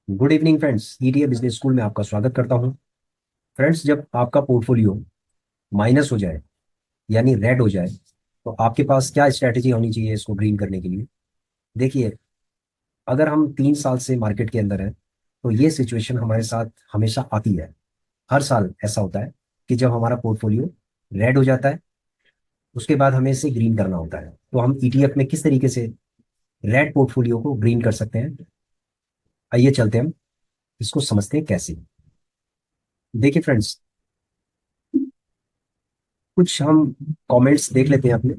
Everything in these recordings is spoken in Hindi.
Good evening friends, ETA business school में आपका स्वागत करता हूं। फ्रेंड्स, जब आपका पोर्टफोलियो माइनस हो जाए यानी रेड हो जाए तो आपके पास क्या स्ट्रैटेजी होनी चाहिए इसको ग्रीन करने के लिए। देखिए, अगर हम 3 साल से मार्केट के अंदर हैं तो ये सिचुएशन हमारे साथ हमेशा आती है। हर साल ऐसा होता है कि जब हमारा पोर्टफोलियो रेड हो जाता है उसके बाद हमें इसे ग्रीन करना होता है। तो हम ईटीएफ में किस तरीके से रेड पोर्टफोलियो को ग्रीन कर सकते हैं, आइए चलते हैं हम इसको समझते हैं कैसे। देखिए फ्रेंड्स, कुछ हम कमेंट्स देख लेते हैं अपने।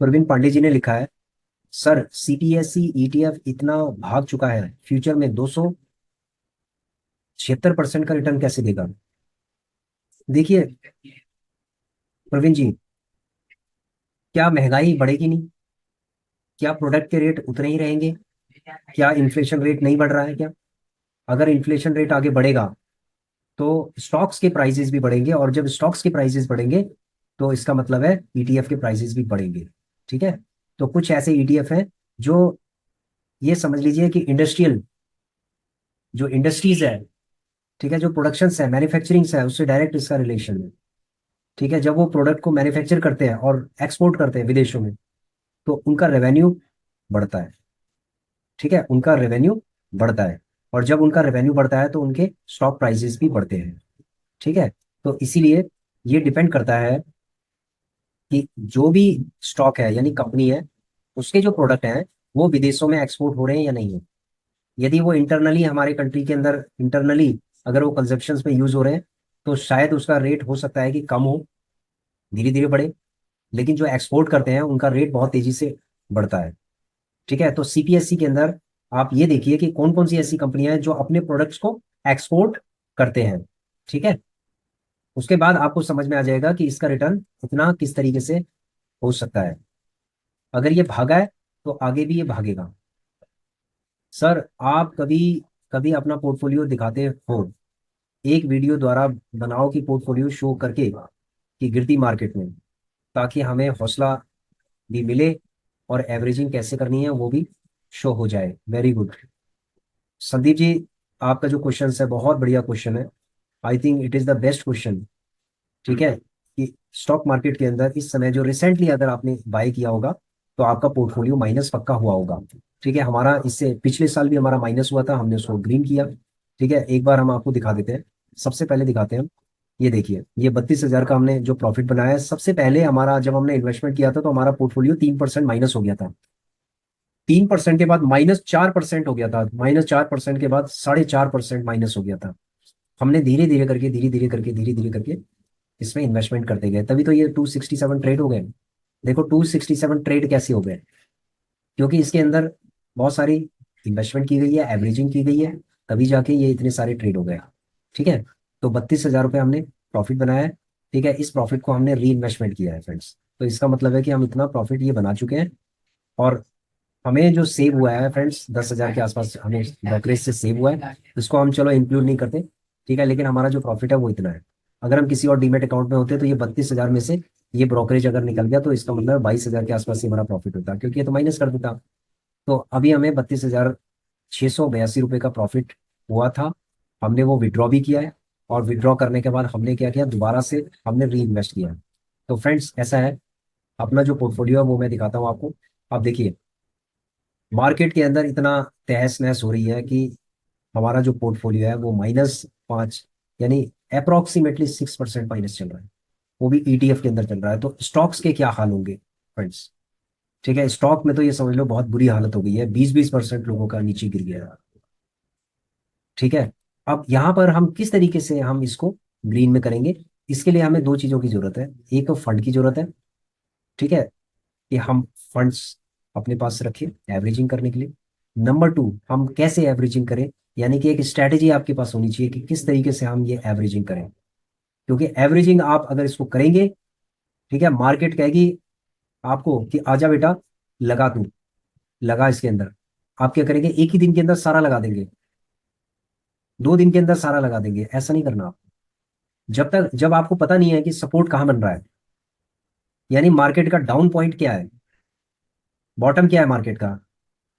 प्रवीण पांडे जी ने लिखा है, सर सीपीएसई ईटीएफ इतना भाग चुका है, फ्यूचर में 276% का रिटर्न कैसे देगा। देखिए प्रवीण जी, क्या महंगाई बढ़ेगी नहीं? क्या प्रोडक्ट के रेट उतने ही रहेंगे? क्या इन्फ्लेशन रेट नहीं बढ़ रहा है क्या? अगर इन्फ्लेशन रेट आगे बढ़ेगा तो स्टॉक्स के प्राइसेस भी बढ़ेंगे, और जब स्टॉक्स के प्राइसेस बढ़ेंगे तो इसका मतलब है ईटीएफ के प्राइसेस भी बढ़ेंगे। ठीक है। तो कुछ ऐसे ईटीएफ हैं जो, ये समझ लीजिए कि इंडस्ट्रियल जो इंडस्ट्रीज है, ठीक है, जो प्रोडक्शन है, मैन्युफैक्चरिंग है, उससे डायरेक्ट इसका रिलेशन है। ठीक है। जब वो प्रोडक्ट को मैन्युफैक्चर करते हैं और एक्सपोर्ट करते हैं विदेशों में तो उनका रेवेन्यू बढ़ता है। ठीक है, उनका रेवेन्यू बढ़ता है, और जब उनका रेवेन्यू बढ़ता है तो उनके स्टॉक प्राइसेस भी बढ़ते हैं। ठीक है। तो इसीलिए ये डिपेंड करता है कि जो भी स्टॉक है यानी कंपनी है, उसके जो प्रोडक्ट हैं वो विदेशों में एक्सपोर्ट हो रहे हैं या नहीं हो। यदि वो इंटरनली हमारे कंट्री के अंदर इंटरनली अगर वो कंजप्शन में यूज हो रहे हैं तो शायद उसका रेट हो सकता है कि कम हो, धीरे धीरे बढ़े। लेकिन जो एक्सपोर्ट करते हैं उनका रेट बहुत तेजी से बढ़ता है। ठीक है। तो सीपीएससी के अंदर आप ये देखिए कि कौन कौन सी ऐसी कंपनियां हैं जो अपने प्रोडक्ट्स को एक्सपोर्ट करते हैं। ठीक है। उसके बाद आपको समझ में आ जाएगा कि इसका रिटर्न इतना किस तरीके से हो सकता है। अगर ये भागा है तो आगे भी ये भागेगा। सर, आप कभी कभी अपना पोर्टफोलियो दिखाते हो, एक वीडियो द्वारा बनाओ कि पोर्टफोलियो शो करके कि गिरती मार्केट में, ताकि हमें हौसला भी मिले और एवरेजिंग कैसे करनी है वो भी शो हो जाए। वेरी गुड संदीप जी, आपका जो क्वेश्चन है बहुत बढ़िया क्वेश्चन है। I think it is the best question. ठीक है, कि स्टॉक मार्केट के अंदर इस समय जो रिसेंटली अगर आपने बाय किया होगा तो आपका पोर्टफोलियो माइनस पक्का हुआ होगा। ठीक है, हमारा इससे पिछले साल भी हमारा माइनस हुआ था, हमने उसको ग्रीन किया। ठीक है, एक बार हम आपको दिखा देते हैं। सबसे पहले दिखाते हैं हम। ये देखिए, ये 32,000 का हमने जो प्रॉफिट बनाया है, सबसे पहले हमारा जब हमने इन्वेस्टमेंट किया था तो हमारा पोर्टफोलियो 3% माइनस हो गया था। 3% के बाद -4% हो गया था, -4% के बाद 4.5% माइनस हो गया था। हमने धीरे धीरे करके धीरे धीरे करके इसमें इन्वेस्टमेंट करते गए, तभी तो ये 267 ट्रेड हो गए। देखो 267 ट्रेड कैसे हो गए, क्योंकि इसके अंदर बहुत सारी इन्वेस्टमेंट की गई है, एवरेजिंग की गई है, तभी जाके ये इतने सारे ट्रेड हो गए। ठीक है। तो 32,000 रुपये हमने प्रॉफिट बनाया है। ठीक है, इस प्रॉफिट को हमने री इन्वेस्टमेंट किया है फ्रेंड्स, तो इसका मतलब है कि हम इतना प्रॉफिट ये बना चुके हैं। और हमें जो सेव हुआ है फ्रेंड्स, 10,000 के आसपास हमें ब्रोकरेज से सेव हुआ है, इसको हम चलो इंक्लूड नहीं करते। ठीक है, लेकिन हमारा जो प्रॉफिट है वो इतना है। अगर हम किसी और डीमेट अकाउंट में होते तो ये 32,000 में से ये ब्रोकरेज अगर निकल गया तो इसका मतलब 22,000 के आसपास ही हमारा प्रॉफिट होता, क्योंकि ये तो माइनस कर देता। तो अभी हमें 32,682 रुपये का प्रॉफिट हुआ था। हमने वो विड्रॉ भी किया है, और विड्रॉ करने के बाद हमने क्या किया, दोबारा से हमने री इन्वेस्ट किया। तो फ्रेंड्स ऐसा है, अपना जो पोर्टफोलियो है वो मैं दिखाता हूँ आपको। आप देखिए, मार्केट के अंदर इतना तहस नहस हो रही है कि हमारा जो पोर्टफोलियो है वो -5 यानी अप्रोक्सीमेटली 6% माइनस चल रहा है। वो भी ईटीएफ के अंदर चल रहा है, तो स्टॉक्स के क्या हाल होंगे फ्रेंड्स। ठीक है, स्टॉक में तो ये समझ लो बहुत बुरी हालत हो गई है, 20-20% लोगों का नीचे गिर गया है। ठीक है। अब यहाँ पर हम किस तरीके से हम इसको ग्रीन में करेंगे, इसके लिए हमें दो चीजों की जरूरत है। एक तो फंड की जरूरत है। ठीक है, कि हम फंड्स अपने पास रखें एवरेजिंग करने के लिए। नंबर टू, हम कैसे एवरेजिंग करें, यानी कि एक स्ट्रैटेजी आपके पास होनी चाहिए कि किस तरीके से हम ये एवरेजिंग करें। क्योंकि एवरेजिंग आप अगर इसको करेंगे, ठीक है, मार्केट कहेगी आपको कि आजा बेटा लगा तू, लगा इसके अंदर। आप क्या करेंगे, एक ही दिन के अंदर सारा लगा देंगे, 2 दिन के अंदर सारा लगा देंगे। ऐसा नहीं करना आप। जब आपको पता नहीं है कि सपोर्ट कहाँ बन रहा है, यानी मार्केट का डाउन पॉइंट क्या है, बॉटम क्या है मार्केट का,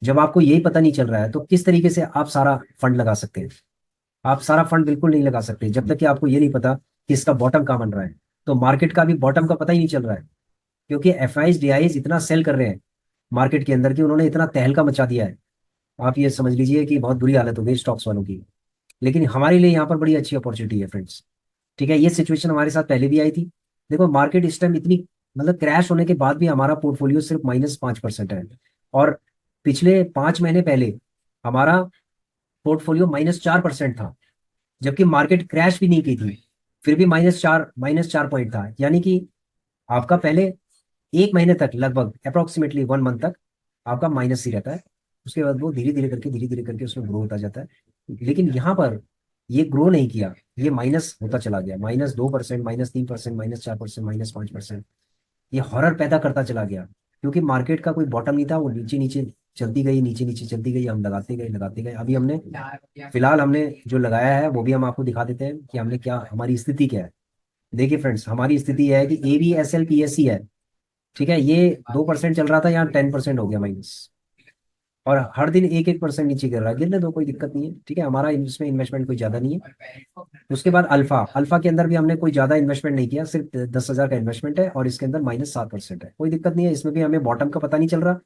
जब आपको यही पता नहीं चल रहा है तो किस तरीके से आप सारा फंड लगा सकते हैं? आप सारा फंड बिल्कुल नहीं लगा सकते जब तक कि आपको ये नहीं पता कि इसका बॉटम कहाँ बन रहा है। तो मार्केट का भी बॉटम का पता ही नहीं चल रहा है, क्योंकि एफ आईज डी आईज इतना सेल कर रहे हैं मार्केट के अंदर कि उन्होंने इतना तहलका मचा दिया है। आप ये समझ लीजिए कि बहुत बुरी हालत हो गई स्टॉक्स वालों की। लेकिन हमारे लिए यहाँ पर बड़ी अच्छी अपॉर्चुनिटी है फ्रेंड्स। ठीक है, ये सिचुएशन हमारे साथ पहले भी आई थी। देखो मार्केट इस टाइम इतनी, मतलब क्रैश होने के बाद भी हमारा पोर्टफोलियो सिर्फ -5% है। और पिछले 5 महीने पहले हमारा पोर्टफोलियो -4% था, जबकि मार्केट क्रैश भी नहीं की थी, फिर भी -4 पॉइंट था। यानी कि आपका पहले 1 महीने तक, लगभग अप्रोक्सीमेटली 1 मंथ तक आपका माइनस ही रहता है। उसके बाद वो धीरे धीरे करके उसमें ग्रो होता जाता है। लेकिन यहाँ पर ये ग्रो नहीं किया, ये माइनस होता चला गया, -2%, -3%, -4%, -5%। ये हॉरर पैदा करता चला गया, क्योंकि मार्केट का कोई बॉटम नहीं था, वो नीचे नीचे चलती गई, नीचे नीचे चलती गई, हम लगाते गए। अभी हमने फिलहाल हमने जो लगाया है वो भी हम आपको दिखा देते हैं कि हमने क्या, हमारी स्थिति क्या है। देखिए फ्रेंड्स, हमारी स्थिति यह है कि ABSL PSC है। ठीक है, ये 2% चल रहा था, यहाँ 10% हो गया माइनस। और हर दिन 1-1% नीचे गिर रहा है, गिरने दो, कोई दिक्कत नहीं है। ठीक है, हमारा इसमें इन्वेस्टमेंट कोई ज्यादा नहीं है। उसके बाद अल्फा, अल्फा के अंदर भी हमने कोई ज्यादा इन्वेस्टमेंट नहीं किया, सिर्फ 10,000 का इन्वेस्टमेंट है, और इसके अंदर -7% है। कोई दिक्कत नहीं है, इसमें भी हमें बॉटम का पता नहीं चल रहा,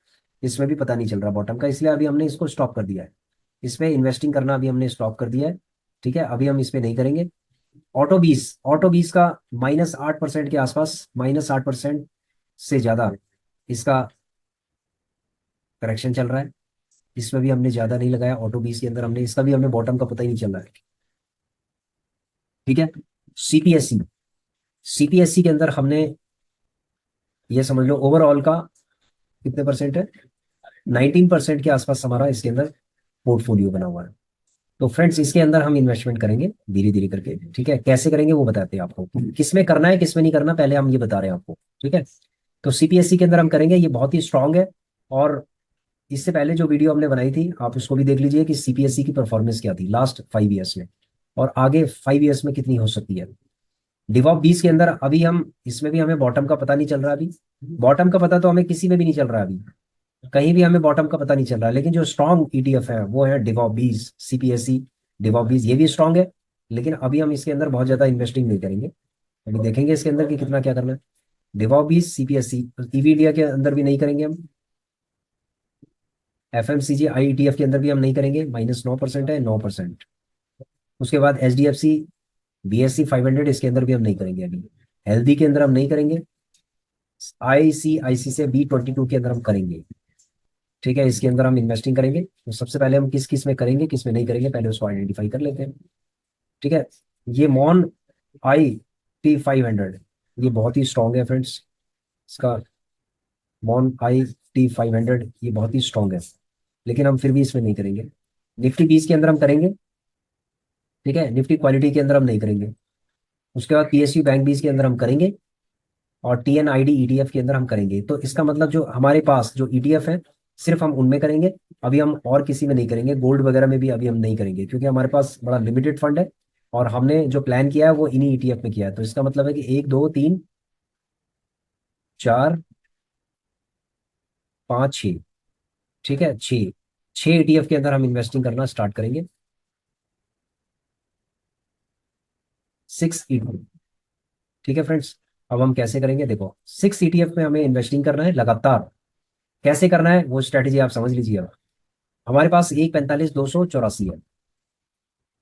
इसमें भी पता नहीं चल रहा बॉटम का, इसलिए अभी हमने इसको स्टॉप कर दिया है। इसमें इन्वेस्टिंग करना अभी हमने स्टॉप कर दिया है। ठीक है, अभी हम इस पे नहीं करेंगे। ऑटो 20 का -8% के आसपास, -8% से ज्यादा इसका करेक्शन चल रहा है। इसमें भी हमने ज्यादा नहीं लगाया, ऑटो 20 के अंदर हमने, इसका भी हमें बॉटम का पता ही नहीं चल रहा है। ठीक है, CPSC, CPSC के अंदर हमने, ये समझ लो ओवरऑल का कितने परसेंट है, 19% के आसपास हमारा इसके अंदर पोर्टफोलियो बना हुआ है। तो फ्रेंड्स, इसके अंदर हम इन्वेस्टमेंट करेंगे धीरे धीरे करके। ठीक है, कैसे करेंगे वो बताते हैं आपको, किसमें करना है किसमें नहीं करना, पहले हम ये बता रहे हैं आपको। ठीक है, तो CPSC के अंदर हम करेंगे, ये बहुत ही स्ट्रांग है। और इससे पहले जो वीडियो हमने बनाई थी आप उसको भी देख लीजिए कि CPSC की परफॉर्मेंस क्या थी लास्ट 5 ईयर्स में, और आगे 5 ईयर्स में कितनी हो सकती है। डिवॉप 20 के अंदर अभी हम, इसमें भी हमें बॉटम का पता नहीं चल रहा अभी। बॉटम का पता तो हमें किसी में भी नहीं चल रहा अभी, कहीं भी हमें बॉटम का पता नहीं चल रहा। लेकिन जो स्ट्रॉन्ग ETF है वो है डिवॉप 20, CPSC डिवॉप 20, ये भी स्ट्रॉन्ग है। लेकिन अभी हम इसके अंदर बहुत ज्यादा इन्वेस्टिंग नहीं करेंगे, अभी देखेंगे इसके अंदर कि कितना क्या करना है। डिवॉप 20, CPSC, EV इंडिया के अंदर भी नहीं करेंगे हम। FMCG IETF के अंदर भी हम नहीं करेंगे, -9% है, 9%। उसके बाद HDFC BSE 500, इसके अंदर भी हम नहीं करेंगे अभी। हेल्दी के अंदर हम नहीं करेंगे। ICIC से B22 के अंदर हम करेंगे। ठीक है, इसके अंदर हम इन्वेस्टिंग करेंगे। तो सबसे पहले हम किस किस में करेंगे किस में नहीं करेंगे, पहले उसको आइडेंटिफाई कर लेते हैं। ठीक है, ये MON IT 500, ये बहुत ही स्ट्रांग है फ्रेंड्स। इसका MON IT 500 ये बहुत ही स्ट्रांग है, लेकिन हम फिर भी इसमें नहीं करेंगे। निफ्टी 20 के अंदर हम करेंगे। ठीक है, निफ्टी क्वालिटी के अंदर हम नहीं करेंगे। उसके बाद PSU बैंक 20 के अंदर हम करेंगे। और TNID ETF के अंदर हम करेंगे। तो इसका मतलब जो हमारे पास जो ETF है, सिर्फ हम उनमें करेंगे। अभी हम और किसी में नहीं करेंगे, गोल्ड वगैरह में भी अभी हम नहीं करेंगे, क्योंकि हमारे पास बड़ा लिमिटेड फंड है। और हमने जो प्लान किया है वो इन्हीं ETF में किया है। तो इसका मतलब है कि 1, 2, 3, 4, 5, 6। ठीक है, 6 ETF के अंदर हम इन्वेस्टिंग करना स्टार्ट करेंगे। 6 ETF। ठीक है फ्रेंड्स, अब हम कैसे करेंगे, देखो 6 ETF में हमें इन्वेस्टिंग करना है लगातार। कैसे करना है वो स्ट्रेटेजी आप समझ लीजिए। अब हमारे पास 1, 45, 284 है,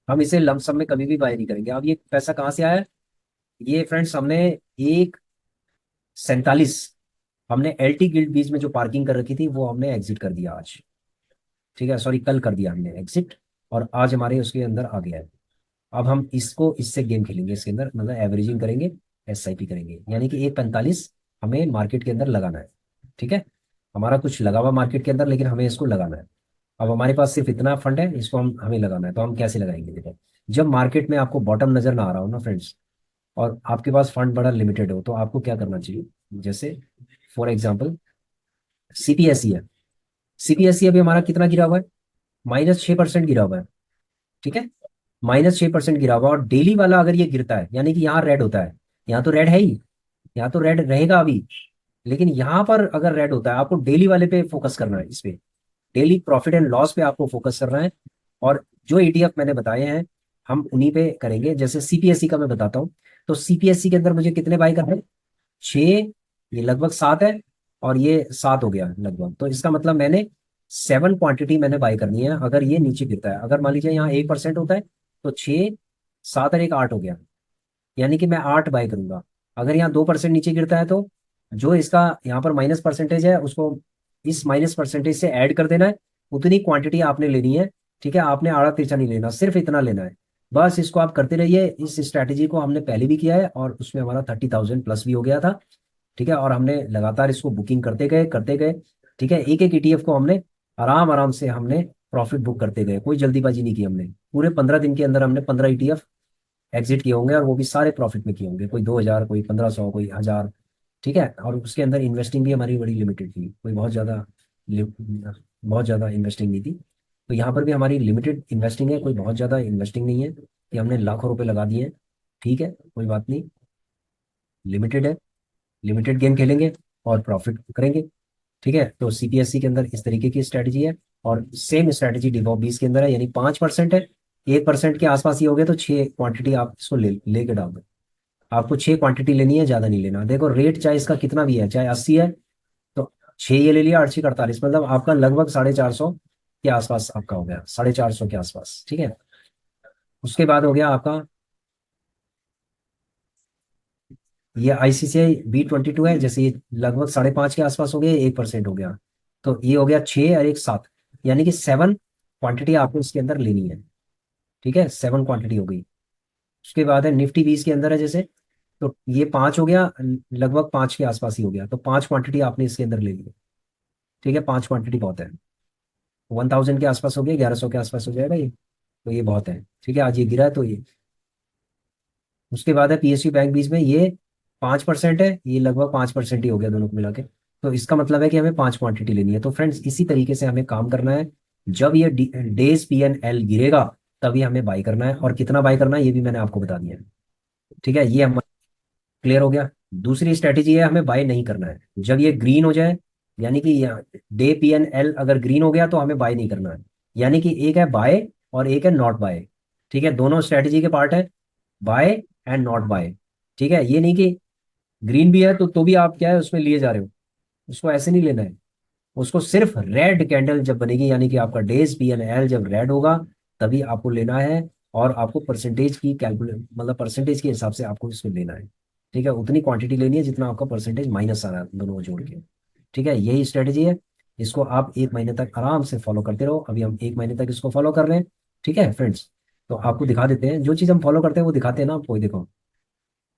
हम इसे लमसम में कभी भी बाय नहीं करेंगे। अब ये पैसा कहाँ से आया है? ये फ्रेंड्स हमने 1, 47, हमने LT गिल्ड बीच में जो पार्किंग कर रखी थी वो हमने एग्जिट कर दिया आज। ठीक है, सॉरी कल कर दिया हमने एग्जिट, और आज हमारे उसके अंदर आ गया है। अब हम इसको, इससे गेम खेलेंगे इसके अंदर, मतलब एवरेजिंग करेंगे, SIP करेंगे, यानी कि 1, 45 हमें मार्केट के अंदर लगाना है। ठीक है, हमारा कुछ लगा हुआ मार्केट के अंदर, लेकिन हमें इसको लगाना है। अब हमारे पास सिर्फ इतना फंड है, इसको हमें लगाना है। तो हम कैसे लगाएंगे, देखो जब मार्केट में आपको बॉटम नजर ना आ रहा हो ना फ्रेंड्स, और आपके पास फंड बड़ा लिमिटेड हो, तो आपको क्या करना चाहिए। जैसे फॉर एग्जाम्पल CPSE है। CPSE अभी हमारा कितना गिरा हुआ है, -6% गिरा हुआ है। ठीक है, -6% गिरा हुआ, और डेली वाला अगर ये गिरता है, यानी कि यहाँ रेड होता है, यहाँ तो रेड है ही, यहाँ तो रेड रहेगा अभी। लेकिन यहाँ पर अगर रेड होता है, आपको डेली वाले पे फोकस करना है, इस पे। डेली प्रॉफिट एंड लॉस पे आपको फोकस करना है। और जो ईटीएफ मैंने बताए हैं हम उन्हीं पे करेंगे। जैसे सीपीएससी का मैं बताता हूँ। तो सीपीएससी के अंदर मुझे कितने बाई करने हैं? 6, ये लगभग 7 है, और ये 7 हो गया लगभग। तो इसका मतलब मैंने 7 क्वांटिटी मैंने बाई करनी है अगर ये नीचे गिरता है। अगर मान लीजिए यहाँ 1% होता है तो 6, 7 और 1 8 हो गया, यानी कि मैं 8 बाई करूंगा। अगर यहाँ 2% नीचे गिरता है तो जो इसका यहाँ पर माइनस परसेंटेज है उसको इस माइनस परसेंटेज से ऐड कर देना है। उतनी क्वांटिटी आपने लेनी है। ठीक है, आपने आड़ा तिरछा नहीं लेना, सिर्फ इतना लेना है। बस इसको आप करते रहिए। इस स्ट्रैटेजी को हमने पहले भी किया है और उसमें हमारा 30,000 प्लस भी हो गया था। ठीक है, और हमने लगातार इसको बुकिंग करते गए करते गए। ठीक है, एक एक ईटीएफ को हमने आराम आराम से हमने प्रॉफिट बुक करते गए, कोई जल्दीबाजी नहीं की हमने। पूरे 15 दिन के अंदर हमने 15 ईटीएफ एग्जिट किए होंगे, और वो भी सारे प्रॉफिट में किए होंगे। कोई 2,000, कोई 1,500, कोई 1,000। ठीक है, और उसके अंदर इन्वेस्टिंग भी हमारी बड़ी लिमिटेड थी, कोई बहुत ज़्यादा इन्वेस्टिंग नहीं थी। तो यहाँ पर भी हमारी लिमिटेड इन्वेस्टिंग है, कोई बहुत ज़्यादा इन्वेस्टिंग नहीं है कि हमने लाखों रुपए लगा दिए हैं। ठीक है, कोई बात नहीं, लिमिटेड है। लिमिटेड गेम खेलेंगे और प्रॉफिट करेंगे। ठीक है, तो सीपीएससी के अंदर इस तरीके की स्ट्रेटजी है। और सेम स्ट्रेटजी डिवॉप 20 के अंदर है, यानी 5% है। 1% के आसपास ही हो गया तो 6 क्वांटिटी आप इसको लेके डाल दो। आपको 6 क्वांटिटी लेनी है, ज्यादा नहीं लेना। देखो रेट चाहे इसका कितना भी है, चाहे 80 है तो 6 ये ले लिया, 8 6 48, मतलब आपका लगभग 450 के आसपास आपका हो गया, 450 के आसपास। ठीक है, उसके बाद हो गया आपका ये आईसीसीआई B22 है, जैसे ये लगभग 5.5 के आसपास हो गया, 1% हो गया। तो ये हो गया 6 और एक 7, यानी कि 7 क्वांटिटी आपको इसके अंदर लेनी है। ठीक है, 7 क्वांटिटी हो गई। उसके बाद है निफ्टी 20 के अंदर है जैसे, तो ये 5 हो गया, लगभग 5 के आसपास ही हो गया, तो 5 क्वांटिटी आपने इसके अंदर ले ली। ठीक है, 5 क्वांटिटी बहुत है। 1,000 के आसपास हो गया, 1,100 के आसपास हो जाएगा ये। तो ये बहुत है। ठीक है, आज ये गिरा है तो ये। उसके बाद है पीएसयू बैंक बीच में, ये 5% है, ये लगभग 5% ही हो गया दोनों को मिला के। तो इसका मतलब है कि हमें 5 क्वांटिटी लेनी है। तो फ्रेंड्स इसी तरीके से हमें काम करना है। जब ये डेज PNL गिरेगा तभी हमें बाई करना है, और कितना बाई करना है ये भी मैंने आपको बता दिया है। ठीक है, ये हम क्लियर हो गया। दूसरी स्ट्रेटेजी है, हमें बाय नहीं करना है जब ये ग्रीन हो जाए, यानी कि डे PNL अगर ग्रीन हो गया तो हमें बाय नहीं करना है। यानी कि एक है बाय और एक है नॉट बाय। ठीक है, दोनों स्ट्रेटेजी के पार्ट है, बाय एंड नॉट बाय। ठीक है, ये नहीं कि ग्रीन भी है तो भी आप क्या है उसमें लिए जा रहे हो, उसको ऐसे नहीं लेना है। उसको सिर्फ रेड कैंडल जब बनेगी, यानी कि आपका डेज PNL जब रेड होगा तभी आपको लेना है। और आपको परसेंटेज की कैलकुलेट, मतलब परसेंटेज के हिसाब से आपको इसको लेना है। ठीक है, उतनी क्वांटिटी लेनी है जितना आपका परसेंटेज माइनस आ रहा है दोनों को जोड़ के। ठीक है, यही स्ट्रेटेजी है। इसको आप 1 महीने तक आराम से फॉलो करते रहो। अभी हम 1 महीने तक इसको फॉलो कर रहे हैं। ठीक है फ्रेंड्स, तो आपको दिखा देते हैं जो चीज़ हम फॉलो करते हैं वो दिखाते हैं ना आपको। ये देखो,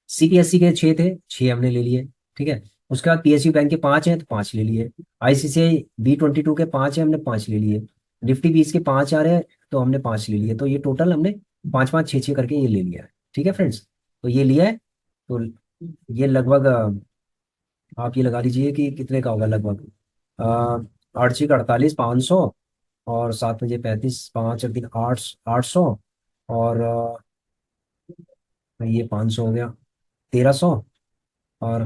सीपीएससी के 6 थे, 6 हमने ले लिए। ठीक है, उसके बाद पीएसयू बैंक के 5 हैं तो 5 ले लिए। आईसीसीआई B22 के 5 हैं, हमने 5 ले लिए। निफ्टी 20 के 5 आ रहे हैं तो हमने 5 ले लिए। तो ये टोटल हमने 5 5 6 6 करके ये ले लिया है। ठीक है फ्रेंड्स, तो ये लिया है। तो ये लगभग आप ये लगा लीजिए कि कितने का होगा लगभग 8 6 48, 500, और 7 5 35, 5 8 3 8, 800, और ये 500 हो गया, 1,300, और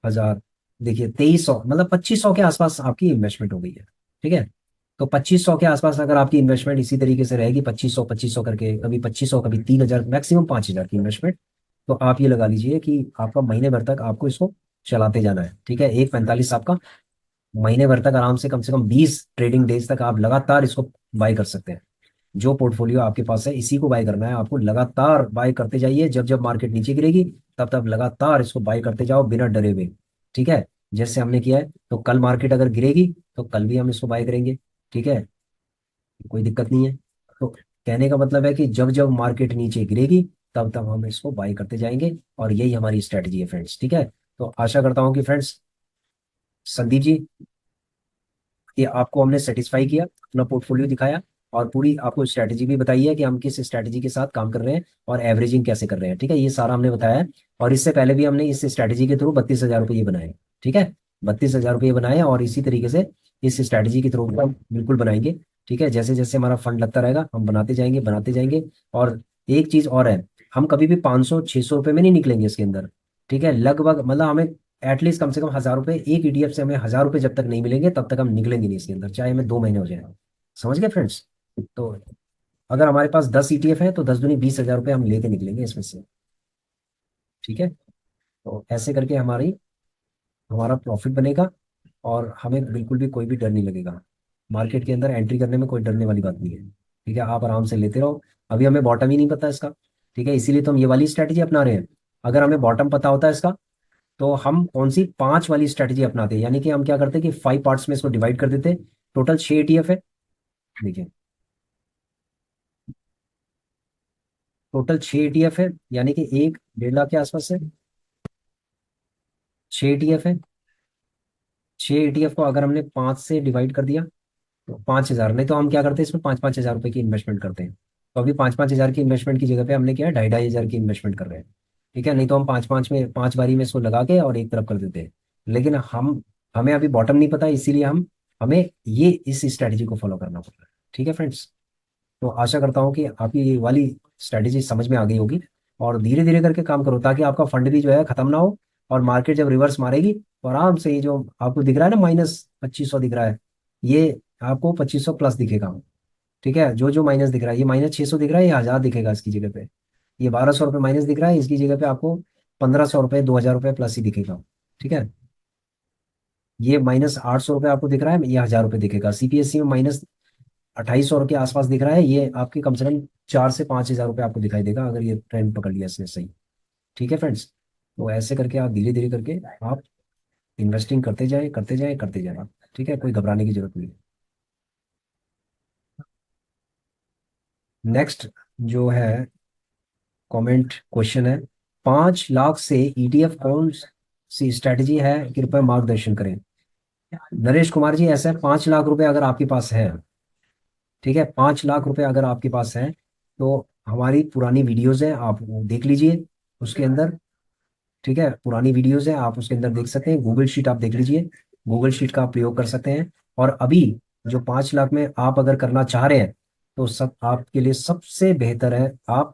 1,000। देखिए 2,300, मतलब 2,500 के आसपास आपकी इन्वेस्टमेंट हो गई है। ठीक है, तो 2,500 के आसपास अगर आपकी इन्वेस्टमेंट इसी तरीके से रहेगी, 2,500 2,500 करके, कभी 2,500 कभी 3,000, मैक्सिमम 5,000 की इन्वेस्टमेंट, तो आप ये लगा लीजिए कि आपका महीने भर तक आपको इसको चलाते जाना है। ठीक है, 1,45 आपका महीने भर तक आराम से कम 20 ट्रेडिंग डेज तक आप लगातार इसको बाय कर सकते हैं। जो पोर्टफोलियो आपके पास है इसी को बाय करना है आपको, लगातार बाय करते जाइए। जब जब मार्केट नीचे गिरेगी तब तब लगातार इसको बाय करते जाओ बिना डरे हुए। ठीक है, जैसे हमने किया है। तो कल मार्केट अगर गिरेगी तो कल भी हम इसको बाय करेंगे। ठीक है, कोई दिक्कत नहीं है। तो कहने का मतलब है कि जब जब मार्केट नीचे गिरेगी तब तब हम इसको बाय करते जाएंगे, और यही हमारी स्ट्रेटजी है फ्रेंड्स। ठीक है, तो आशा करता हूँ कि फ्रेंड्स, संदीप जी, कि आपको हमने सेटिस्फाई किया, अपना पोर्टफोलियो दिखाया, और पूरी आपको स्ट्रैटेजी भी बताई है कि हम किस स्ट्रैटेजी के साथ काम कर रहे हैं और एवरेजिंग कैसे कर रहे हैं। ठीक है, ये सारा हमने बताया है। और इससे पहले भी हमने इस स्ट्रैटेजी के थ्रू 32,000 रुपये बनाए। ठीक है, 32,000 रुपये बनाए, और इसी तरीके से इस स्ट्रैटेजी के थ्रू हम बिल्कुल बनाएंगे। ठीक है, जैसे जैसे हमारा फंड लगता रहेगा हम बनाते जाएंगे बनाते जाएंगे। और एक चीज और है, हम कभी भी 500 600 रुपये में नहीं निकलेंगे इसके अंदर। ठीक है, लगभग मतलब हमें एटलीस्ट कम से कम 1,000 रुपये एक ईटीएफ से, हमें 1,000 रुपये जब तक नहीं मिलेंगे तब तक हम निकलेंगे नहीं इसके अंदर, चाहे हमें 2 महीने हो जाए। समझ गए फ्रेंड्स? तो अगर हमारे पास 10 ईटीएफ है तो 10 दूनी 20,000 रुपये हम लेके निकलेंगे इसमें से। ठीक है? तो ऐसे करके हमारा प्रॉफिट बनेगा, और हमें बिल्कुल भी कोई भी डर नहीं लगेगा। मार्केट के अंदर एंट्री करने में कोई डरने वाली बात नहीं है। ठीक है, आप आराम से लेते रहो। अभी हमें बॉटम ही नहीं पता इसका। ठीक है, इसीलिए तो हम ये वाली स्ट्रैटेजी अपना रहे हैं। अगर हमें बॉटम पता होता है इसका, तो हम कौन सी 5 वाली स्ट्रैटेजी अपनाते हैं, यानी कि हम क्या करते कि 5 पार्ट्स में इसको डिवाइड कर देते। टोटल 6 ईटीएफ है। देखिए, टोटल 6 ईटीएफ है, यानी कि 1 1.5 लाख के आसपास है। 6 ईटीएफ है। 6 ईटीएफ को अगर हमने 5 से डिवाइड कर दिया तो 5,000, नहीं तो हम क्या करते हैं इसमें 5 5 हज़ार रुपए की इन्वेस्टमेंट करते हैं। तो अभी 5 5 हज़ार की इन्वेस्टमेंट की जगह पे हमने क्या है, 2.5 2.5 हज़ार की इन्वेस्टमेंट कर रहे हैं। ठीक है, नहीं तो हम 5 बारी में इसको लगा के और एक तरफ कर देते हैं। लेकिन हमें अभी बॉटम नहीं पता, इसीलिए हमें ये इस स्ट्रैटेजी को फॉलो करना पड़ रहा है। ठीक है फ्रेंड्स? तो आशा करता हूँ कि आपकी ये वाली स्ट्रैटेजी समझ में आ गई होगी, और धीरे धीरे करके काम करो ताकि आपका फंड भी जो है खत्म ना हो। और मार्केट जब रिवर्स मारेगी तो आराम से ये जो आपको दिख रहा है ना, -2500 दिख रहा है, ये आपको 2500 प्लस दिखेगा। ठीक है, जो जो माइनस दिख रहा है, ये -600 दिख रहा है, ये 1,000 दिखेगा इसकी जगह पे। ये 1,200 रुपये माइनस दिख रहा है, इसकी जगह पे आपको 1,500 रुपये 2,000 रुपये प्लस ही दिखेगा। ठीक है, ये -800 रुपये आपको दिख रहा है, ये 1,000 रुपये दिखेगा। सीपीएससी में -2,800 के आसपास दिख रहा है, ये आपके कम से कम 4 से 5 हज़ार रुपये आपको दिखाई देगा अगर ये ट्रेंड पकड़ लिया इसने सही। ठीक है फ्रेंड्स? तो ऐसे करके आप धीरे धीरे करके आप इन्वेस्टिंग करते जाएं, करते जाएं, करते जाएं। ठीक है, कोई घबराने की जरूरत नहीं है। नेक्स्ट जो है कमेंट क्वेश्चन है, 5 लाख से ईटीएफ कौन सी स्ट्रैटेजी है, कृपया मार्गदर्शन करें। नरेश कुमार जी, ऐसा है, 5 लाख रुपए अगर आपके पास है, ठीक है, 5 लाख रुपए अगर आपके पास है, तो हमारी पुरानी वीडियोस हैं, आप वो देख लीजिए उसके अंदर। ठीक है, पुरानी वीडियोस हैं, आप उसके अंदर देख सकते हैं। गूगल शीट आप देख लीजिए, गूगल शीट का आप प्रयोग कर सकते हैं। और अभी जो 5 लाख में आप अगर करना चाह रहे हैं, तो सब आपके लिए सबसे बेहतर है, आप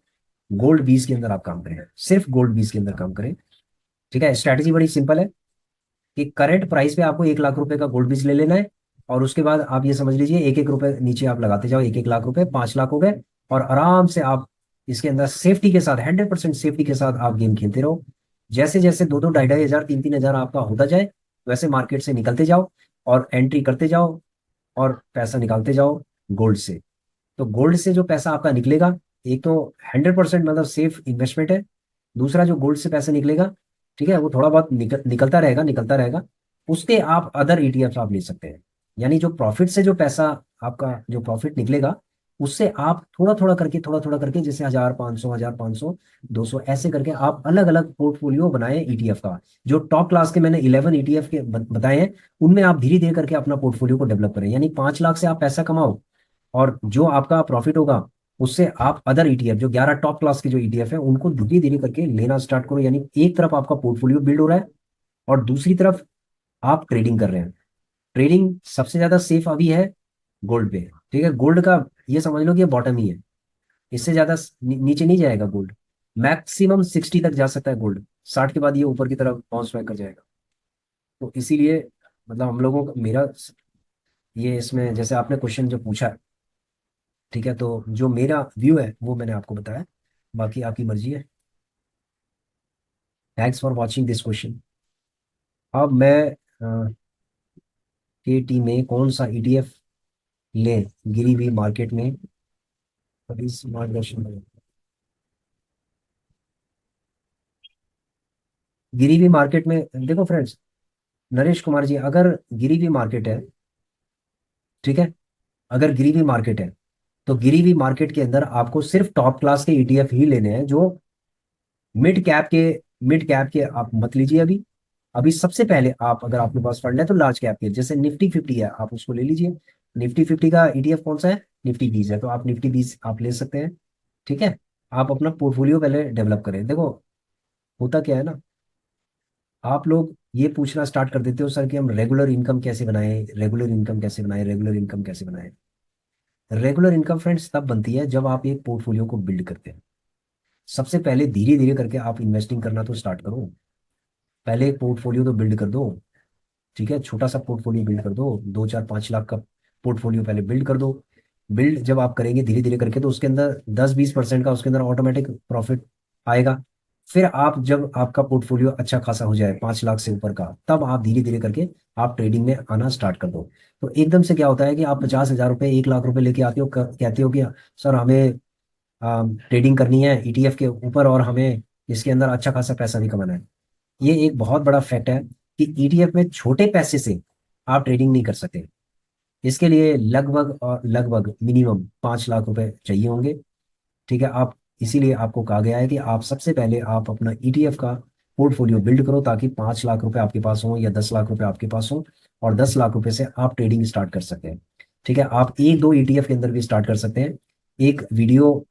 गोल्ड बीज के अंदर आप काम करें, सिर्फ गोल्ड बीज के अंदर काम करें। ठीक है, स्ट्रैटेजी बड़ी सिंपल है कि करंट प्राइस पे आपको 1 लाख रुपए का गोल्ड बीज ले लेना है, और उसके बाद आप ये समझ लीजिए 1 1 रुपए नीचे आप लगाते जाओ, 1 1 लाख रुपए, 5 लाख हो गए। और आराम से आप इसके अंदर सेफ्टी के साथ, 100% सेफ्टी के साथ आप गेम खेलते रहो। जैसे जैसे 2 2 2.5 2.5 हज़ार 3 3 हज़ार आपका होता जाए, वैसे मार्केट से निकलते जाओ और एंट्री करते जाओ, और पैसा निकालते जाओ गोल्ड से। तो गोल्ड से जो पैसा आपका निकलेगा, एक तो 100% मतलब सेफ इन्वेस्टमेंट है। दूसरा, जो गोल्ड से पैसा निकलेगा, ठीक है, वो थोड़ा बहुत निकलता रहेगा, निकलता रहेगा। उसके आप अदर ईटीएफ आप ले सकते हैं। यानी जो प्रॉफिट से जो पैसा, आपका जो प्रॉफिट निकलेगा, उससे आप थोड़ा थोड़ा करके, थोड़ा थोड़ा करके, जैसे 1,500 1,500 200 ऐसे करके आप अलग अलग पोर्टफोलियो बनाए ईटीएफ का। जो टॉप क्लास के मैंने 11 ईटीएफ के बताए हैं, उनमें आप धीरे धीरे करके अपना पोर्टफोलियो को डेवलप करें। यानी 5 लाख से आप पैसा कमाओ, और जो आपका प्रॉफिट होगा उससे आप अदर ईटीएफ, जो 11 टॉप क्लास के जो ईटीएफ है, उनको धीरे धीरे करके लेना स्टार्ट करो। यानी एक तरफ आपका पोर्टफोलियो बिल्ड हो रहा है, और दूसरी तरफ आप ट्रेडिंग कर रहे हैं। ट्रेडिंग सबसे ज्यादा सेफ अभी है गोल्ड पे। ठीक है, गोल्ड का ये समझ लो कि ये बॉटम ही है, इससे ज्यादा नीचे नहीं जाएगा गोल्ड। मैक्सिमम 60 तक जा सकता है गोल्ड, 60 के बाद ये ऊपर की तरफ बाउंस बैक कर जाएगा। तो इसीलिए मतलब हम लोगों का, मेरा ये इसमें जैसे आपने क्वेश्चन जो पूछा है, ठीक है, तो जो मेरा व्यू है वो मैंने आपको बताया, बाकी आपकी मर्जी है। Thanks for watching this question. अब मैं के टी में कौन सा ईटीएफ लें गिरी हुई मार्केट में, अभी मार्गदर्शन करें। गिरी हुई मार्केट में देखो फ्रेंड्स, नरेश कुमार जी, अगर गिरी हुई मार्केट है, ठीक है, अगर गिरी हुई मार्केट है, तो गिरी हुई मार्केट के अंदर आपको सिर्फ टॉप क्लास के ईटीएफ ही लेने हैं, जो मिड कैप के मिड कैप के आप मत लीजिए अभी। अभी सबसे पहले आप, अगर आपके पास फंड है तो लार्ज कैप के, जैसे निफ्टी 50 है, आप उसको ले लीजिए। निफ्टी 50 का ईटीएफ कौन सा है? निफ्टी 20 है, तो आप निफ्टी 20 आप ले सकते हैं। ठीक है, आप अपना पोर्टफोलियो पहले डेवलप करें। देखो, होता क्या है ना, आप लोग ये पूछना स्टार्ट कर देते हो सर कि हम रेगुलर इनकम कैसे बनाएं, रेगुलर इनकम कैसे बनाएं, रेगुलर इनकम कैसे बनाएं। रेगुलर इनकम फ्रेंड्स तब बनती है जब आप एक पोर्टफोलियो को बिल्ड करते हैं। सबसे पहले धीरे धीरे करके आप इन्वेस्टिंग करना तो स्टार्ट करो। पहले एक पोर्टफोलियो तो बिल्ड कर दो। ठीक है, छोटा सा पोर्टफोलियो बिल्ड कर दो, 2 4 5 लाख का पोर्टफोलियो पहले बिल्ड कर दो। बिल्ड जब आप करेंगे धीरे धीरे करके, तो उसके अंदर 10 20% का उसके अंदर ऑटोमेटिक प्रॉफिट आएगा। फिर आप जब आपका पोर्टफोलियो अच्छा खासा हो जाए 5 लाख से ऊपर का, तब आप धीरे धीरे करके आप ट्रेडिंग में आना स्टार्ट कर दो। तो एकदम से क्या होता है कि आप 50,000 रुपये 1 लाख रुपए लेके आते हो, कहते हो कि सर हमें ट्रेडिंग करनी है ईटीएफ के ऊपर, और हमें इसके अंदर अच्छा खासा पैसा भी कमाना है। ये एक बहुत बड़ा फैक्ट है कि ईटीएफ में छोटे पैसे से आप ट्रेडिंग नहीं कर सकते। इसके लिए लगभग और लगभग मिनिमम 5 लाख रुपए चाहिए होंगे। ठीक है, आप, इसीलिए आपको कहा गया है कि आप सबसे पहले आप अपना ईटीएफ का पोर्टफोलियो बिल्ड करो, ताकि 5 लाख रुपए आपके पास हो या 10 लाख रुपए आपके पास हो, और 10 लाख रुपए से आप ट्रेडिंग स्टार्ट कर सकते हैं। ठीक है, आप एक दो ईटीएफ के अंदर भी स्टार्ट कर सकते हैं। एक वीडियो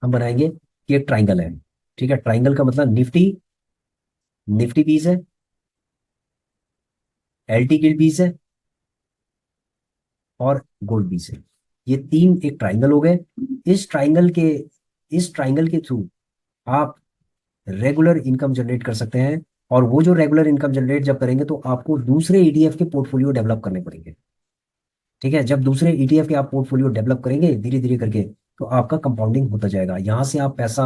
हम बनाएंगे कि एक ट्राइंगल है। ठीक है, ट्राइंगल का मतलब निफ्टी, निफ्टी बीस है, एलटी गिल्ड बीस है, और गोल्ड बीस है। ये तीन एक ट्राइंगल हो गए। इस ट्राइंगल के इस ट्राइंगल के थ्रू आप रेगुलर इनकम जनरेट कर सकते हैं। और वो जो रेगुलर इनकम जनरेट जब करेंगे, तो आपको दूसरे ईटीएफ के पोर्टफोलियो डेवलप करने पड़ेंगे। ठीक है, जब दूसरे ईटीएफ के आप पोर्टफोलियो डेवलप करेंगे धीरे धीरे करके, तो आपका कंपाउंडिंग होता जाएगा। यहाँ से आप पैसा,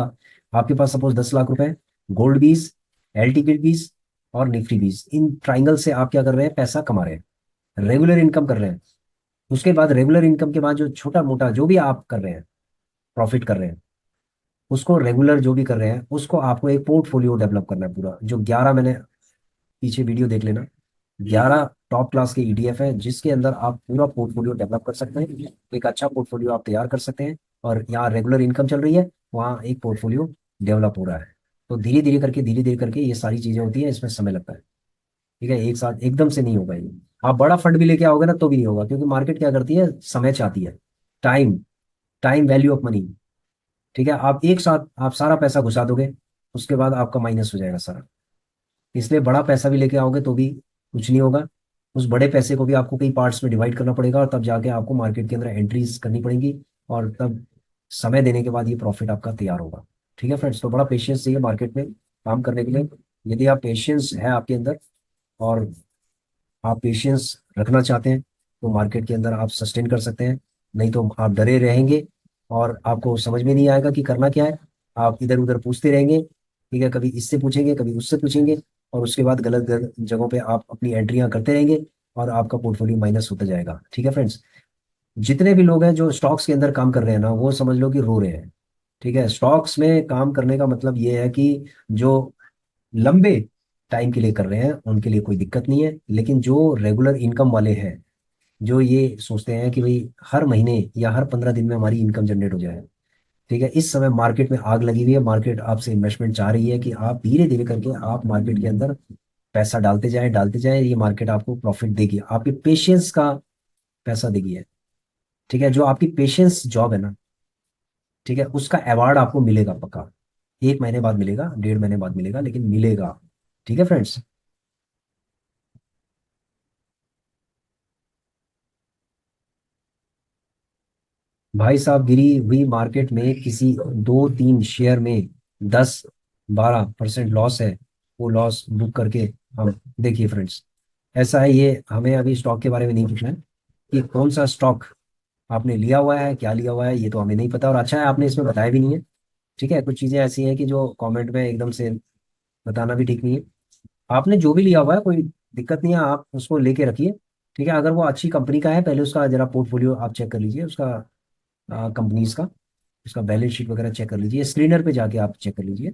आपके पास सपोज 10 लाख रुपए, गोल्ड बीस, एलटी गिल्ड बीस, और निफ्टी बीस, इन ट्राइंगल से आप क्या कर रहे हैं, पैसा कमा रहे हैं, रेगुलर इनकम कर रहे हैं। उसके बाद रेगुलर इनकम के बाद जो छोटा मोटा जो भी आप कर रहे हैं, प्रॉफिट कर रहे हैं, उसको रेगुलर जो भी कर रहे हैं, उसको आपको एक पोर्टफोलियो डेवलप करना है पूरा। जो 11 मैंने, पीछे वीडियो देख लेना, 11 टॉप क्लास के ईटीएफ है, जिसके अंदर आप पूरा पोर्टफोलियो डेवलप कर सकते हैं। एक अच्छा पोर्टफोलियो आप तैयार कर सकते हैं, और यहाँ रेगुलर इनकम चल रही है, वहाँ एक पोर्टफोलियो डेवलप हो रहा है। तो धीरे धीरे करके ये सारी चीजें होती है, इसमें समय लगता है। ठीक है, एक साथ एकदम से नहीं होगा ये। आप बड़ा फंड भी लेके आओगे ना तो भी नहीं होगा, क्योंकि मार्केट क्या करती है, समय चाहती है, time, time value of money. ठीक है, आप एक साथ आप सारा पैसा घुसा दोगे, उसके बाद आपका माइनस हो जाएगा सारा। इसलिए बड़ा पैसा भी लेके आओगे तो भी कुछ नहीं होगा। उस बड़े पैसे को भी आपको कई पार्ट्स में डिवाइड करना पड़ेगा, और तब जाके आपको मार्केट के अंदर एंट्रीज करनी पड़ेंगी, और तब समय देने के बाद ये प्रॉफिट आपका तैयार होगा। ठीक है फ्रेंड्स, तो बड़ा पेशेंस चाहिए मार्केट में काम करने के लिए। यदि आप पेशेंस है आपके अंदर, और आप पेशेंस रखना चाहते हैं, तो मार्केट के अंदर आप सस्टेन कर सकते हैं। नहीं तो आप डरे रहेंगे, और आपको समझ में नहीं आएगा कि करना क्या है। आप इधर उधर पूछते रहेंगे। ठीक है, कभी इससे पूछेंगे, कभी उससे पूछेंगे, और उसके बाद गलत गलत जगहों पे आप अपनी एंट्रियां करते रहेंगे, और आपका पोर्टफोलियो माइनस होता जाएगा। ठीक है फ्रेंड्स, जितने भी लोग हैं जो स्टॉक्स के अंदर काम कर रहे हैं ना, वो समझ लो कि रो रहे हैं। ठीक है, स्टॉक्स में काम करने का मतलब ये है कि जो लंबे टाइम के लिए कर रहे हैं उनके लिए कोई दिक्कत नहीं है, लेकिन जो रेगुलर इनकम वाले हैं, जो ये सोचते हैं कि भाई हर महीने या हर 15 दिन में हमारी इनकम जनरेट हो जाए। ठीक है, इस समय मार्केट में आग लगी हुई है, मार्केट आपसे इन्वेस्टमेंट चाह रही है कि आप धीरे धीरे करके आप मार्केट के अंदर पैसा डालते जाएं, ये मार्केट आपको प्रॉफिट देगी, आपके पेशेंस का पैसा देगी है। ठीक है, जो आपकी पेशेंस जॉब है ना, ठीक है, उसका अवार्ड आपको मिलेगा पक्का। 1 महीने बाद मिलेगा, 1.5 महीने बाद मिलेगा, लेकिन मिलेगा। ठीक है फ्रेंड्स। भाई साहब, गिरी हुई मार्केट में किसी 2 3 शेयर में 10 12% लॉस है, वो लॉस बुक करके हम, देखिए फ्रेंड्स, ऐसा है, ये हमें अभी स्टॉक के बारे में नहीं पूछना है कि कौन सा स्टॉक आपने लिया हुआ है, क्या लिया हुआ है, ये तो हमें नहीं पता, और अच्छा है आपने इसमें बताया भी नहीं है। ठीक है, कुछ चीज़ें ऐसी हैं कि जो कमेंट में एकदम से बताना भी ठीक नहीं है। आपने जो भी लिया हुआ है कोई दिक्कत नहीं है, आप उसको लेके रखिए। ठीक है, अगर वो अच्छी कंपनी का है, पहले उसका जरा पोर्टफोलियो आप चेक कर लीजिए, उसका कंपनीज का, उसका बैलेंस शीट वगैरह चेक कर लीजिए, स्क्रीनर पे जाके आप चेक कर लीजिए,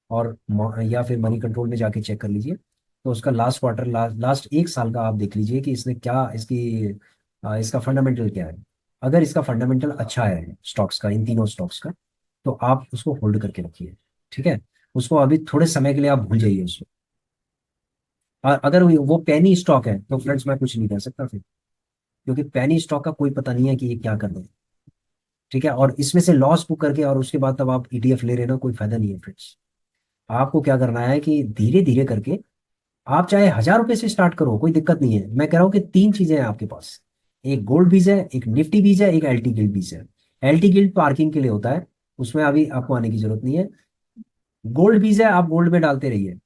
और या फिर मनी कंट्रोल में जाके चेक कर लीजिए। तो उसका लास्ट क्वार्टर, लास्ट 1 साल का आप देख लीजिए कि इसने क्या, इसका फंडामेंटल क्या है। अगर इसका फंडामेंटल अच्छा है स्टॉक्स का, इन तीनों स्टॉक्स का, तो आप उसको होल्ड करके रखिए। ठीक है, उसको अभी थोड़े समय के लिए आप भूल जाइए उसको। और अगर वो पेनी स्टॉक है, तो फ्रेंड्स मैं कुछ नहीं कह सकता फिर, क्योंकि पेनी स्टॉक का कोई पता नहीं है कि ये क्या कर रहे हैं। ठीक है, और इसमें से लॉस बुक करके और उसके बाद तब आप ईटीएफ ले रहे ना, कोई फायदा नहीं है फ्रेंड्स। आपको क्या करना है कि धीरे धीरे करके, आप चाहे 1,000 रुपए से स्टार्ट करो, कोई दिक्कत नहीं है। मैं कह रहा हूँ कि तीन चीजें हैं आपके पास, एक गोल्ड बीज है, एक निफ्टी बीज है, एक एलटी गिल्ड बीज है। एलटी गिल्ड पार्किंग के लिए होता है, उसमें अभी आपको आने की जरूरत नहीं है। गोल्ड बीज है, आप गोल्ड में डालते रहिए।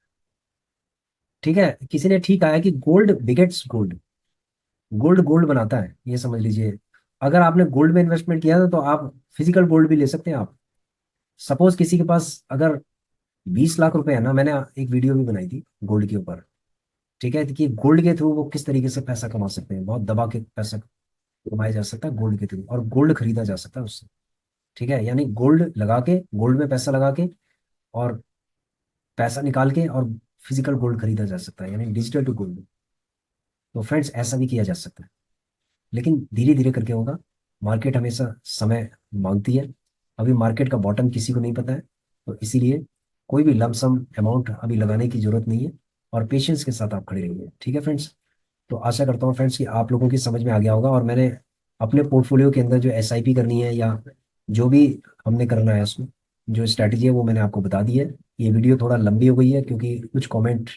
ठीक है, किसी ने ठीक आया कि gold begets gold, gold gold बनाता है, ये समझ लीजिए। अगर आपने गोल्ड में इन्वेस्टमेंट किया था तो आप फिजिकल गोल्ड भी ले सकते हैं आप। सपोज किसी के पास अगर 20 लाख रुपए है ना, मैंने एक वीडियो भी बनाई थी गोल्ड के ऊपर। ठीक है, कि गोल्ड के थ्रू वो किस तरीके से पैसा कमा सकते हैं, बहुत दबा के पैसा कमाया जा सकता है गोल्ड के थ्रू, और गोल्ड खरीदा जा सकता है उससे। ठीक है, यानी गोल्ड लगा के, गोल्ड में पैसा लगा के, और पैसा निकाल के, और फिजिकल गोल्ड खरीदा जा सकता है, यानी डिजिटल टू गोल्ड। तो फ्रेंड्स ऐसा भी किया जा सकता है, लेकिन धीरे धीरे करके होगा। मार्केट हमेशा समय मांगती है। अभी मार्केट का बॉटम किसी को नहीं पता है, तो इसीलिए कोई भी लमसम अमाउंट अभी लगाने की जरूरत नहीं है, और पेशेंस के साथ आप खड़े रहिए। ठीक है फ्रेंड्स। तो आशा करता हूँ फ्रेंड्स कि आप लोगों की समझ में आ गया होगा, और मैंने अपने पोर्टफोलियो के अंदर जो एसआईपी करनी है, या जो भी हमने करना है उसमें जो स्ट्रैटेजी है, वो मैंने आपको बता दी है। ये वीडियो थोड़ा लंबी हो गई है क्योंकि कुछ कमेंट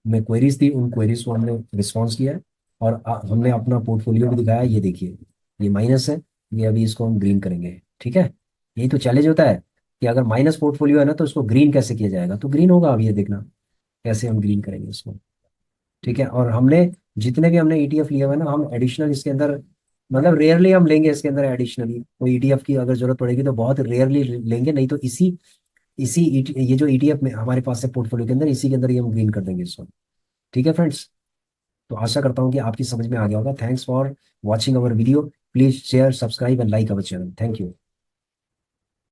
में क्वेरीज थी, उन क्वेरीज को हमने रिस्पॉन्स किया है। और हमने अपना पोर्टफोलियो भी दिखाया, ये देखिए, ये माइनस है, ये अभी इसको हम ग्रीन करेंगे। ठीक है, यही तो चैलेंज होता है कि अगर माइनस पोर्टफोलियो है ना, तो उसको ग्रीन कैसे किया जाएगा, तो ग्रीन होगा, अब ये देखना कैसे हम ग्रीन करेंगे इसको। ठीक है, और हमने जितने भी हमने ईटीएफ लिए हुए हैं ना, हम एडिशनल इसके अंदर, मतलब रेयरली हम लेंगे इसके अंदर एडिशनली, कोई ईटीएफ की अगर जरूरत पड़ेगी तो बहुत रेयरली लेंगे, नहीं तो इसी इसी ये जो ईटीएफ में हमारे पास है पोर्टफोलियो के अंदर, इसी के अंदर ही हम ग्रीन कर देंगे इसको। ठीक है फ्रेंड्स। तो आशा करता हूँ कि आपकी समझ में आ गया होगा। Thanks for watching our video. Please share, subscribe and like our channel. Thank you.